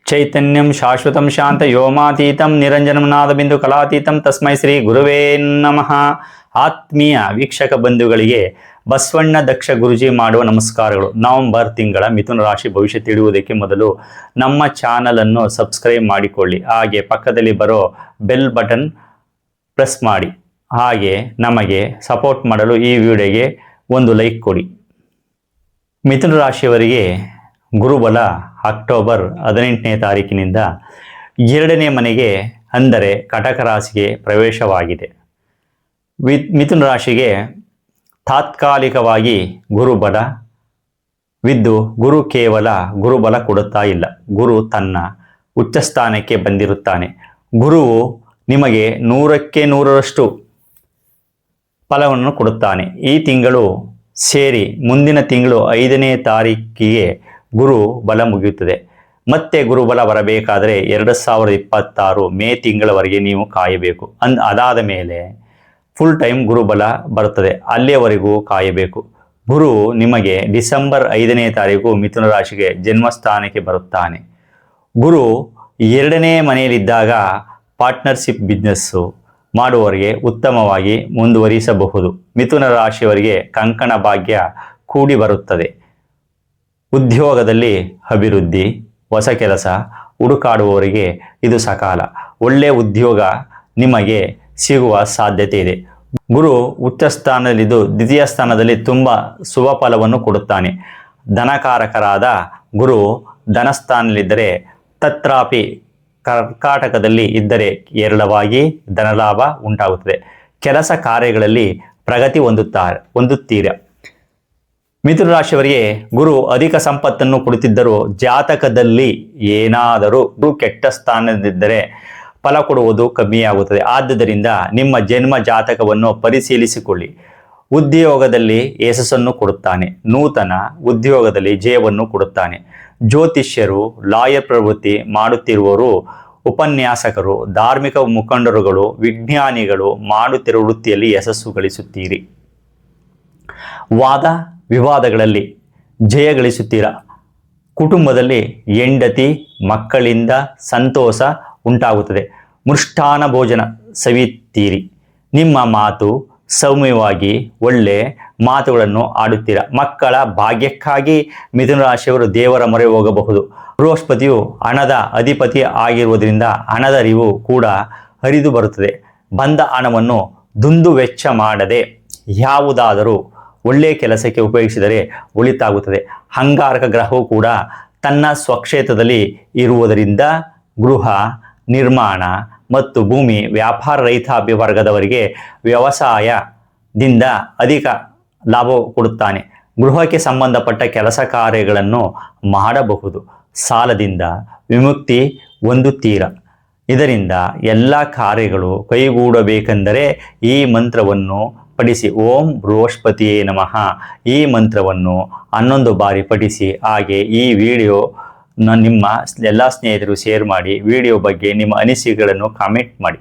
ಚೈತನ್ಯಂ ಶಾಶ್ವತಂ ಶಾಂತ ವ್ಯೋಮಾತೀತಂ ನಿರಂಜನಂ ನಾದಬಿಂದು ಕಲಾತೀತಂ ತಸ್ಮೈ ಶ್ರೀ ಗುರುವೇ ನಮಃ. ಆತ್ಮೀಯ ವೀಕ್ಷಕ ಬಂಧುಗಳಿಗೆ ಬಸವಣ್ಣ ದಕ್ಷ ಗುರುಜಿ ಮಾಡುವ ನಮಸ್ಕಾರಗಳು. ನವೆಂಬರ್ ತಿಂಗಳ ಮಿಥುನ ರಾಶಿ ಭವಿಷ್ಯ ತಿಳಿಯುವುದಕ್ಕೆ ಮೊದಲು ನಮ್ಮ ಚಾನಲನ್ನು ಸಬ್ಸ್ಕ್ರೈಬ್ ಮಾಡಿಕೊಳ್ಳಿ. ಹಾಗೆ ಪಕ್ಕದಲ್ಲಿ ಬರೋ ಬೆಲ್ ಬಟನ್ ಪ್ರೆಸ್ ಮಾಡಿ. ಹಾಗೆ ನಮಗೆ ಸಪೋರ್ಟ್ ಮಾಡಲು ಈ ವಿಡಿಯೋಗೆ ಒಂದು ಲೈಕ್ ಕೊಡಿ. ಮಿಥುನ ರಾಶಿಯವರಿಗೆ ಗುರುಬಲ ಅಕ್ಟೋಬರ್ 18ನೇ ತಾರೀಕಿನಿಂದ 2ನೇ ಮನೆಗೆ ಅಂದರೆ ಕಟಕ ರಾಶಿಗೆ ಪ್ರವೇಶವಾಗಿದೆ. ಮಿಥುನ ರಾಶಿಗೆ ತಾತ್ಕಾಲಿಕವಾಗಿ ಗುರುಬಲವಿದ್ದು ಗುರು ಕೇವಲ ಗುರುಬಲ ಕೊಡುತ್ತಾ ಇಲ್ಲ. ಗುರು ತನ್ನ ಉಚ್ಚ ಸ್ಥಾನಕ್ಕೆ ಬಂದಿರುತ್ತಾನೆ. ಗುರುವು ನಿಮಗೆ 100ಕ್ಕೆ 100ರಷ್ಟು ಫಲವನ್ನು ಕೊಡುತ್ತಾನೆ. ಈ ತಿಂಗಳು ಸೇರಿ ಮುಂದಿನ ತಿಂಗಳು 5ನೇ ತಾರೀಕಿಗೆ ಗುರು ಬಲ ಮುಗಿಯುತ್ತದೆ. ಮತ್ತೆ ಗುರುಬಲ ಬರಬೇಕಾದರೆ 2026 ಮೇ ತಿಂಗಳವರೆಗೆ ನೀವು ಕಾಯಬೇಕು. ಅದಾದ ಮೇಲೆ ಫುಲ್ ಟೈಮ್ ಗುರುಬಲ ಬರುತ್ತದೆ. ಅಲ್ಲಿಯವರೆಗೂ ಕಾಯಬೇಕು. ಗುರು ನಿಮಗೆ ಡಿಸೆಂಬರ್ 5ನೇ ತಾರೀಕು ಮಿಥುನ ರಾಶಿಗೆ ಜನ್ಮಸ್ಥಾನಕ್ಕೆ ಬರುತ್ತಾನೆ. ಗುರು 2ನೇ ಮನೆಯಲ್ಲಿದ್ದಾಗ ಪಾರ್ಟ್ನರ್ಶಿಪ್ ಬಿಸ್ನೆಸ್ಸು ಮಾಡುವವರಿಗೆ ಉತ್ತಮವಾಗಿ ಮುಂದುವರಿಸಬಹುದು. ಮಿಥುನ ರಾಶಿಯವರಿಗೆ ಕಂಕಣ ಭಾಗ್ಯ ಕೂಡಿ ಬರುತ್ತದೆ. ಉದ್ಯೋಗದಲ್ಲಿ ಅಭಿವೃದ್ಧಿ, ಹೊಸ ಕೆಲಸ ಹುಡುಕಾಡುವವರಿಗೆ ಇದು ಸಕಾಲ. ಒಳ್ಳೆಯ ಉದ್ಯೋಗ ನಿಮಗೆ ಸಿಗುವ ಸಾಧ್ಯತೆ ಇದೆ. ಗುರು ಉಚ್ಚ ಸ್ಥಾನದಲ್ಲಿದ್ದು ದ್ವಿತೀಯ ಸ್ಥಾನದಲ್ಲಿ ತುಂಬ ಶುಭ ಫಲವನ್ನು ಕೊಡುತ್ತಾನೆ. ಧನಕಾರಕರಾದ ಗುರು ಧನಸ್ಥಾನದಲ್ಲಿದ್ದರೆ ತತ್ರಾಪಿ ಕರ್ಕಾಟಕದಲ್ಲಿ ಇದ್ದರೆ ಹೇರಳವಾಗಿ ಧನಲಾಭ ಉಂಟಾಗುತ್ತದೆ. ಕೆಲಸ ಕಾರ್ಯಗಳಲ್ಲಿ ಪ್ರಗತಿ ಹೊಂದುತ್ತೀರ. ಮಿಥುನ ರಾಶಿಯವರಿಗೆ ಗುರು ಅಧಿಕ ಸಂಪತ್ತನ್ನು ಕೊಡುತ್ತಿದ್ದರೂ ಜಾತಕದಲ್ಲಿ ಏನಾದರೂ ಕೆಟ್ಟ ಸ್ಥಾನದಿದ್ದರೆ ಫಲ ಕೊಡುವುದು ಕಮ್ಮಿಯಾಗುತ್ತದೆ. ಆದ್ದರಿಂದ ನಿಮ್ಮ ಜನ್ಮ ಜಾತಕವನ್ನು ಪರಿಶೀಲಿಸಿಕೊಳ್ಳಿ. ಉದ್ಯೋಗದಲ್ಲಿ ಯಶಸ್ಸನ್ನು ಕೊಡುತ್ತಾನೆ. ನೂತನ ಉದ್ಯೋಗದಲ್ಲಿ ಜಯವನ್ನು ಕೊಡುತ್ತಾನೆ. ಜ್ಯೋತಿಷ್ಯರು, ಲಾಯರ್ ಪ್ರವೃತ್ತಿ ಮಾಡುತ್ತಿರುವವರು, ಉಪನ್ಯಾಸಕರು, ಧಾರ್ಮಿಕ ಮುಖಂಡರುಗಳು, ವಿಜ್ಞಾನಿಗಳು ಮಾಡುತ್ತಿರುವ ವೃತ್ತಿಯಲ್ಲಿ ಯಶಸ್ಸು ಗಳಿಸುತ್ತೀರಿ. ವಾದ ವಿವಾದಗಳಲ್ಲಿ ಜಯ ಗಳಿಸುತ್ತೀರ. ಕುಟುಂಬದಲ್ಲಿ ಹೆಂಡತಿ ಮಕ್ಕಳಿಂದ ಸಂತೋಷ ಉಂಟಾಗುತ್ತದೆ. ಮೃಷ್ಟಾನ್ನ ಭೋಜನ ಸವಿಯುತ್ತೀರಿ. ನಿಮ್ಮ ಮಾತು ಸೌಮ್ಯವಾಗಿ ಒಳ್ಳೆ ಮಾತುಗಳನ್ನು ಆಡುತ್ತೀರ. ಮಕ್ಕಳ ಭಾಗ್ಯಕ್ಕಾಗಿ ಮಿಥುನ ರಾಶಿಯವರು ದೇವರ ಮೊರೆ ಹೋಗಬಹುದು. ಬೃಹಸ್ಪತಿಯು ಹಣದ ಅಧಿಪತಿ ಆಗಿರುವುದರಿಂದ ಹಣದರಿವು ಕೂಡ ಹರಿದು ಬರುತ್ತದೆ. ಬಂದ ಹಣವನ್ನು ದುಂದು ವೆಚ್ಚ ಮಾಡದೆ ಯಾವುದಾದರೂ ಒಳ್ಳೆಯ ಕೆಲಸಕ್ಕೆ ಉಪಯೋಗಿಸಿದರೆ ಒಳಿತಾಗುತ್ತದೆ. ಅಂಗಾರಕ ಗ್ರಹವು ಕೂಡ ತನ್ನ ಸ್ವಕ್ಷೇತ್ರದಲ್ಲಿ ಇರುವುದರಿಂದ ಗೃಹ ನಿರ್ಮಾಣ ಮತ್ತು ಭೂಮಿ ವ್ಯಾಪಾರ ರೈತಾಪಿ ವರ್ಗದವರಿಗೆ ವ್ಯವಸಾಯದಿಂದ ಅಧಿಕ ಲಾಭ ಕೊಡುತ್ತಾನೆ. ಗೃಹಕ್ಕೆ ಸಂಬಂಧಪಟ್ಟ ಕೆಲಸ ಕಾರ್ಯಗಳನ್ನು ಮಾಡಬಹುದು. ಸಾಲದಿಂದ ವಿಮುಕ್ತಿ ಹೊಂದುತ್ತೀರ. ಇದರಿಂದ ಎಲ್ಲ ಕಾರ್ಯಗಳು ಕೈಗೂಡಬೇಕೆಂದರೆ ಈ ಮಂತ್ರವನ್ನು ಪಠಿಸಿ. ಓಂ ಬೃಹಸ್ಪತಿಯೇ ನಮಃ ಈ ಮಂತ್ರವನ್ನು 11 ಬಾರಿ ಪಠಿಸಿ. ಹಾಗೆ ಈ ವಿಡಿಯೋ ನಿಮ್ಮ ಎಲ್ಲ ಸ್ನೇಹಿತರು ಶೇರ್ ಮಾಡಿ. ವಿಡಿಯೋ ಬಗ್ಗೆ ನಿಮ್ಮ ಅನಿಸಿಕೆಗಳನ್ನು ಕಾಮೆಂಟ್ ಮಾಡಿ.